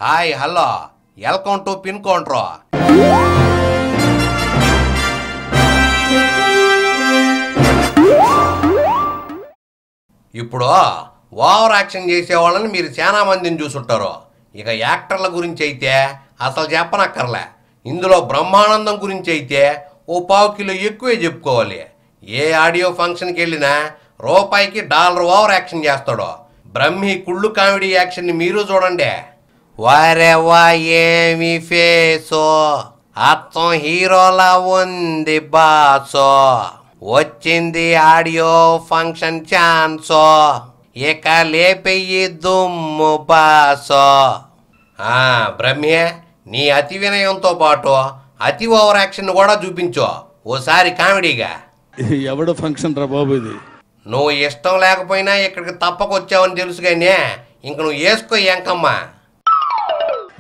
Hi hello welcome to pin counter. ఇప్పుడు over action చేసే వాళ్ళని మీరు చాలా మందిని చూసుంటారు. ఇక యాక్టర్ల గురించి అయితే అసలు చెప్పనక్కర్లే. ఇందులో బ్రహ్మానందం గురించి అయితే ఓ పావు కిలో ఎక్కువే చెప్పుకోవాలి. ఏ ఆడియో ఫంక్షన్కి వెళ్ళినా రూపాయికి $1 ఓవర్ యాక్షన్ చేస్తాడు. బ్రహ్మి కుళ్ళు కామెడీ యాక్షన్ని మీరు చూడండి. వారేవా ఏమి ఫేసో, అత్తం హీరోలా ఉంది బాసో, వచ్చింది ఆడియో ఫంక్షన్ ఛాన్సో, ఇక లేపెయ్యి దుమ్ము బాసో. బ్రహ్మే, నీ అతి వినయంతో పాటు అతి ఓవర్ యాక్షన్ కూడా చూపించు ఓసారి కామెడీగా. ఎవడు ఫంక్షన్ రా బాబు ఇది? నువ్వు ఇష్టం లేకపోయినా ఇక్కడికి తప్పకొచ్చావని తెలుసు కానీ ఇంక నువ్వు వేసుకో ఎంకమ్మా.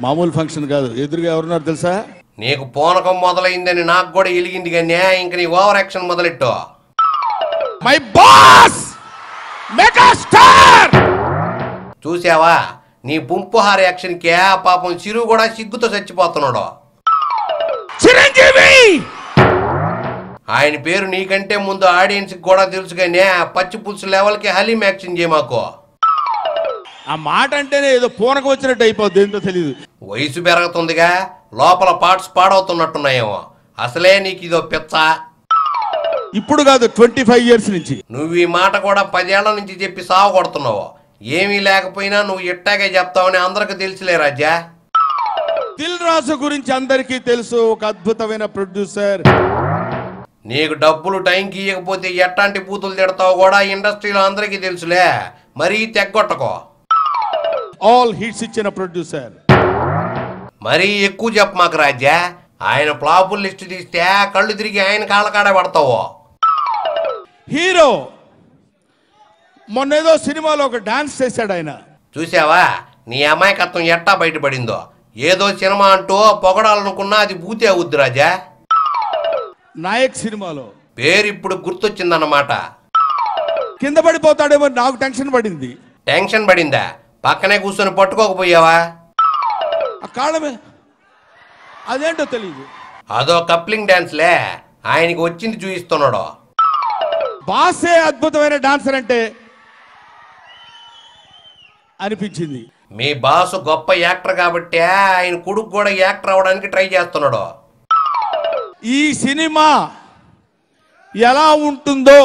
మామూలు ఫంక్షన్ కాదు, ఎదురుగా ఎవరున్నారు తెలుసా? నీకు పూనకం మొదలైందని నాకు కూడా ఎలిగింది కానీ ఇంక నీ ఓవర్ యాక్షన్ మొదలెట్టు. My boss megastar. చూసావా నీ పుంపుహార యాక్షన్కే పాపం చిరు కూడా సిగ్గుతో చచ్చిపోతున్నాడు. చిరంజీవి ఆయన పేరు నీకంటే ముందు ఆడియన్స్కి కూడా తెలుసు కానీ పచ్చి పులుసు లెవెల్కి హలీం యాక్షన్ చేయమాకో. ఆ మాట అంటేనే ఏదో పూనకం వచ్చినట్టు అయిపోద్ది, ఏంటో తెలియదు. వయసు పెరుగుతుందిగా, లోపల పార్ట్స్ పాడవుతున్నట్టున్నాయేమో. అసలే నీకు ఇదో పిచ్చ. ఇప్పుడు కాదు, 25 years నుంచి. నువ్వు ఈ మాట కూడా 10 ఏళ్ల నుంచి చెప్పి సాగు కొడుతున్నావు. ఏమీ లేకపోయినా నువ్వు ఇట్టాగే చెప్తావని అందరికి తెలుసులే రాజా. దిల్ రాజు గురించి అందరికీ తెలుసు, ఒక అద్భుతమైన ప్రొడ్యూసర్. నీకు డబ్బులు టైంకి ఇవ్వకపోతే ఎట్లాంటి బూతులు తిడతావు కూడా ఇండస్ట్రీలో అందరికీ తెలుసులే. మరీ తెగ్గొట్టకో. ఆల్ హిట్స్ ఇచ్చిన ప్రొడ్యూసర్. మరీ ఎక్కువ చెప్పమాకు రాజా. ఆయన ఫ్లాపుల్ లిస్ట్ తీస్తే కళ్ళు తిరిగి ఆయన కాళ్ళకాడ పడతావు. హీరో మొన్నేదో సినిమాలో ఒక డాన్స్ చేశాడు ఆయన. చూసావా నీ అమాయకత్వం ఎట్టా బయటపడిందో. ఏదో సినిమా అంటూ పొగడాలనుకున్నా అది బూతే అవుద్ది రాజా. నాయక్ సినిమాలో పేరు ఇప్పుడు గుర్తొచ్చిందన్నమాట. కింద పడిపోతాడేమో నాకు టెన్షన్ పడింది. టెన్షన్ పడిందా? పక్కనే కూర్చొని పట్టుకోకపోయావా? ఆ కాళ్ళమే అదేంటో తెలియదు. అదో కప్లింగ్ డాన్స్లే, ఆయనకి వచ్చింది చూపిస్తున్నాడు. బాసే అద్భుతమైన డాన్సర్ అంటే అనిపించింది. మీ బాసు గొప్ప యాక్టర్ కాబట్టి ఆయన కొడుకు కూడా యాక్టర్ అవడానికి ట్రై చేస్తున్నాడు. ఈ సినిమా ఎలా ఉంటుందో,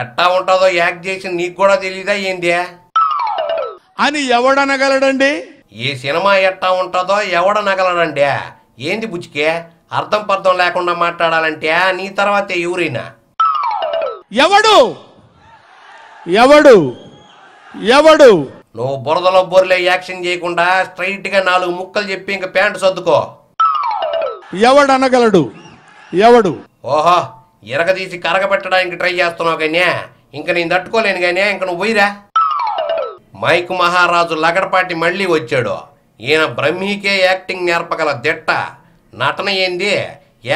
ఎట్టా ఉంటుందో యాక్ట్ చేసి నీకు కూడా తెలీదా ఏంది అని ఎవడనగలడండి? ఈ సినిమా ఎట్టా ఉంటుందో ఎవడనగలడండి. ఏంది బుచ్చికే అర్థం పర్థం లేకుండా మాట్లాడాలంటే నీ తర్వాతే ఎవరైనా. ఎవడు ఎవడు ఎవడు నువ్వు బురదలో బొర్లే యాక్షన్ చేయకుండా స్ట్రైట్ గా 4 ముక్కలు చెప్పి ఇంక ప్యాంటు సర్దుకో. ఎవడనగలడు? ఎవడు? ఓహో, ఇరగదీసి కరగబెట్టడానికి ట్రై చేస్తున్నావు కానీ ఇంక నేను తట్టుకోలేను కానీ ఇంక నువ్వు పోయిరా. మైక్ మహారాజు లగడపాటి మళ్ళీ వచ్చాడు. ఈయన బ్రహ్మీకే యాక్టింగ్ నేర్పగల దిట్ట. నటన ఏంది,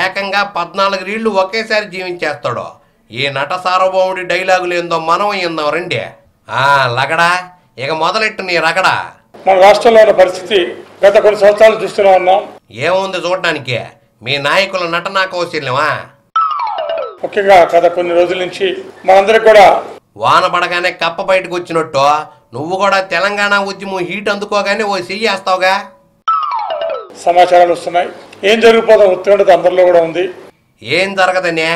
ఏకంగా 14 రీళ్లు ఒకేసారి జీవించేస్తాడు. ఈ నట సార్వభౌముడి డైలాగులు ఏందో మనం ఏందాం రండి. లగడా ఇక మొదలెట్టు నీ రగడా. మన రాష్ట్రంలో ఉన్న పరిస్థితి గత కొన్ని సంవత్సరాలు చూస్తూనే ఉన్నాం. ఏముంది చూడడానికి? మీ నాయకుల నటనా కౌశల్యమా? ముఖ్యంగా గత కొన్ని రోజుల నుంచి మనందరికి కూడా వాన పడగానే కప్ప బయటకు వచ్చినట్టు నువ్వు కూడా తెలంగాణ ఉద్యమం హీట్ అందుకోగానే ఓ చెయ్యేస్తావుగా. సమాచారాలు వస్తున్నాయి. ఏం జరిగిపోతాం ఉత్కంఠత అందరిలో కూడా ఉంది. ఏం జరగదనే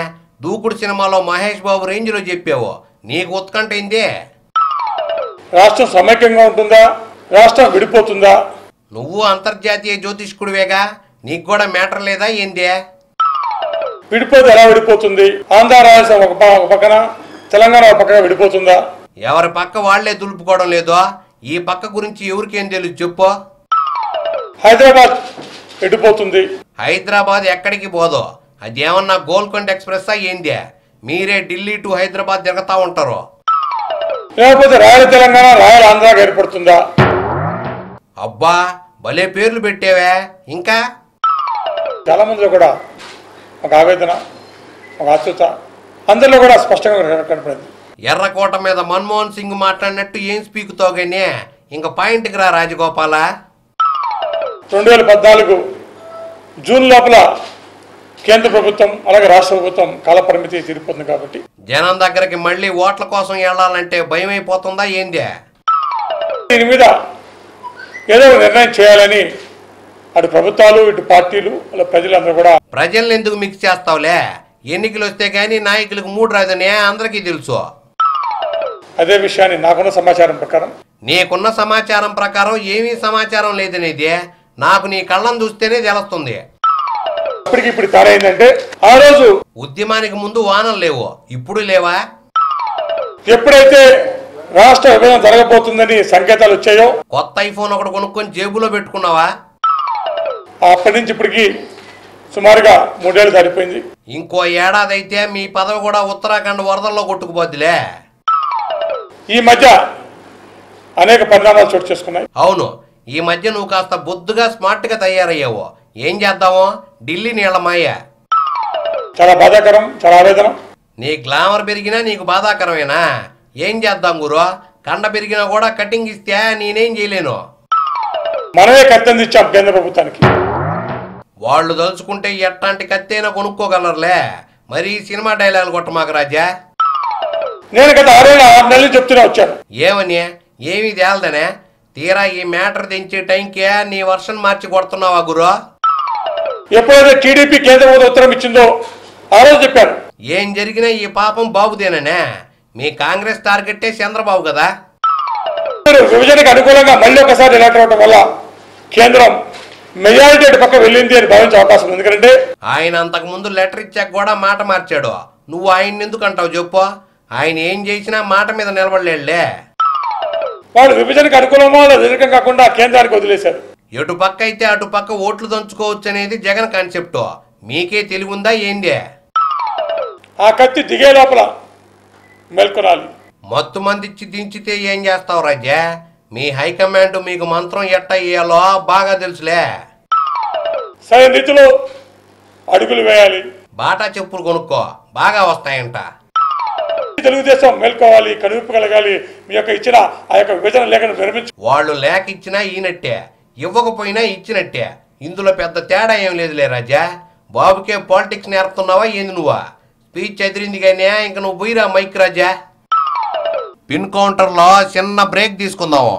దూకుడు సినిమాలో మహేష్ బాబు రేంజ్లో చెప్పావు. నీకు ఉత్కంఠ ఏంది? రాష్ట్రం సమైక్యంగా ఉంటుందా, రాష్ట్రం విడిపోతుందా? నువ్వు అంతర్జాతీయ జ్యోతిష్కుడివేగా, నీకు కూడా మ్యాటర్ లేదా ఏంది? విడిపోతే ఎలా విడిపోతుంది? ఆంధ్ర రాయలసీమ ఒక పక్కన, తెలంగాణ ఒక పక్కన విడిపోతుందా? ఎవరి పక్క వాళ్లే దులుపుకోవడం లేదో. ఈ పక్క గురించి ఎవరికేం తెలుసు చెప్పు. హైదరాబాద్ విడిపోతుంది. హైదరాబాద్ ఎక్కడికి పోదు. అదేమన్నా గోల్కొండ ఎక్స్ప్రెస్సా ఏంది? మీరే ఢిల్లీ టు హైదరాబాద్ తిరుగుతా ఉంటారు. లేకపోతే రాయల తెలంగాణ రాయల ఆంధ్రాగా ఏర్పడుతుందా? అబ్బా భలే పేర్లు పెట్టేవే. ఇంకా చాలా మందిలో కూడా ఒక ఆవేదన, ఒక ఆతృత అందరిలో కూడా స్పష్టంగా కనపడింది. ఎర్రకోట మీద మన్మోహన్ సింగ్ మాట్లాడినట్టు ఏం స్పీకుతావు గానీ ఇంక పాయింట్కి రా రాజగోపాల. 2014 జూన్ లోపల కేంద్ర ప్రభుత్వం అలాగే రాష్ట్ర ప్రభుత్వం కాలపరిమితి తీరిపోతుంది కాబట్టి జనం దగ్గరికి మళ్ళీ ఓట్ల కోసం వెళ్ళాలంటే భయం అయిపోతుందా ఏందే? దీని మీద ఏదో నిర్ణయం చేయాలని అటు ప్రభుత్వాలు ఇటు పార్టీలు అలా ప్రజలందరూ కూడా. ప్రజల్ని ఎందుకు మిక్స్ చేస్తావులే? ఎన్నికలు వస్తే గానీ నాయకులకు మూడు రాదని అందరికీ తెలుసు. అదే విషయాన్ని నాకున్న సమాచారం ప్రకారం. నీకున్న సమాచారం ప్రకారం ఏమీ సమాచారం లేదనేది నాకు నీ కళ్ళను చూస్తేనే తెలుస్తుంది. ఇప్పుడు తేడా ఏంటంటే ఆ రోజు ఉద్యమానికి ముందు వానలు లేవు, ఇప్పుడు లేవా? ఎప్పుడైతే రాష్ట్ర విభజన జరగబోతుందని సంకేతాలు వచ్చాయో కొత్త ఐఫోన్ ఒకటి కొనుక్కొని జేబులో పెట్టుకున్నావా? అప్పటి నుంచి ఇప్పటికి సుమారుగా 3 ఏళ్ళు దాటిపోయింది. ఇంకో ఏడాది అయితే మీ పదవి కూడా ఉత్తరాఖండ్ వరదల్లో కొట్టుకుపోద్దిలే. ఈ మధ్య అనేక పరిణామాలు చోటు చేసుకున్నాయి. అవును, ఈ మధ్య నువ్వు కాస్త బొద్దుగా స్మార్ట్గా తయారయ్యావు. ఏం చేద్దామో ఢిల్లీ నీళ్ళ మాయ. చాలా బాధాకరం, చాలా ఆవేదన. నీ గ్లామర్ పెరిగినా నీకు బాధాకరమేనా? ఏం చేద్దాం గురు, కండ పెరిగినా కూడా కటింగ్ ఇస్తే నేనేం చేయలేను. మనమే కత్తందిచ్చాం కేంద్ర ప్రభుత్వానికి. వాళ్ళు తలుచుకుంటే ఎట్లాంటి కత్తైనా కొనుక్కోగలరులే. మరి సినిమా డైలాగులు కొట్టమాక రాజా. నేను గత 6 నెలలు చెప్తూనే వచ్చాను. ఏమని? ఏమీ తేలదనే? తీరా ఈ మ్యాటర్ తెంచే టైంకే నీ వర్షన్ మార్చి కొడుతున్నావా గురు? ఎప్పుడైతే టీడీపీ కేంద్ర ప్రభుత్వం ఉత్తరం ఇచ్చిందో ఆ రోజు చెప్పాను. ఏం జరిగినా ఈ పాపం బాబుదేననే. మీ కాంగ్రెస్ టార్గెట్టే చంద్రబాబు కదా. విభజనకు అనుకూలంగా మళ్ళీ ఒకసారి లెటర్ ఇవ్వడం వల్ల కేంద్రం మెజారిటీ పక్క వెళ్ళింది అని భావించే అవకాశం ఉంది. ఎందుకంటే ఆయన అంతకు ముందు లెటర్ ఇచ్చాక కూడా మాట మార్చాడు. నువ్వు ఆయన ఎందుకు అంటావు చెప్పు? ఆయన ఏం చేసినా మాట మీద నిలబడలేడులే. వాళ్ళు విభజనకు అనుకూలంగా వ్యతిరేకం కాకుండా కేంద్రానికి వదిలేశారు. ఎటు పక్క అయితే అటు పక్క ఓట్లు దంచుకోవచ్చు అనేది జగన్ కాన్సెప్ట్. మీకే తెలివిందా ఏందే? ఆ కత్తి దిగే లోపల మేల్కొనాలి. మత్తు మందిచ్చి దించితే ఏం చేస్తావు రాజా? మీ హైకమాండ్ మీకు మంత్రం ఎట్ట ఇయ్యాలో బాగా తెలుసులే. సరైన రీతిలో అడుగులు వేయాలి. బాటా చెప్పులు కొనుక్కో, బాగా వస్తాయంట. తెలుగుదేశం మేల్కోవాలి, కనువిప్పు కలగాలి. మీ యొక్క ఇచ్చిన ఆ యొక్క విభజన లేఖను విరమించు. వాళ్ళు లేక ఇచ్చినా ఈనట్టే, ఇవ్వకపోయినా ఇచ్చినట్టే. ఇందులో పెద్ద తేడా ఏం లేదులే రాజా. బాబుకే పాలిటిక్స్ నేర్పుతున్నావా ఏంది నువ్వా? స్పీచ్ ఎదిరింది కానీ ఇంక నువ్వు పోయిరా మైక్ రాజా. పిన్ కౌంటర్లో చిన్న బ్రేక్ తీసుకుందాము.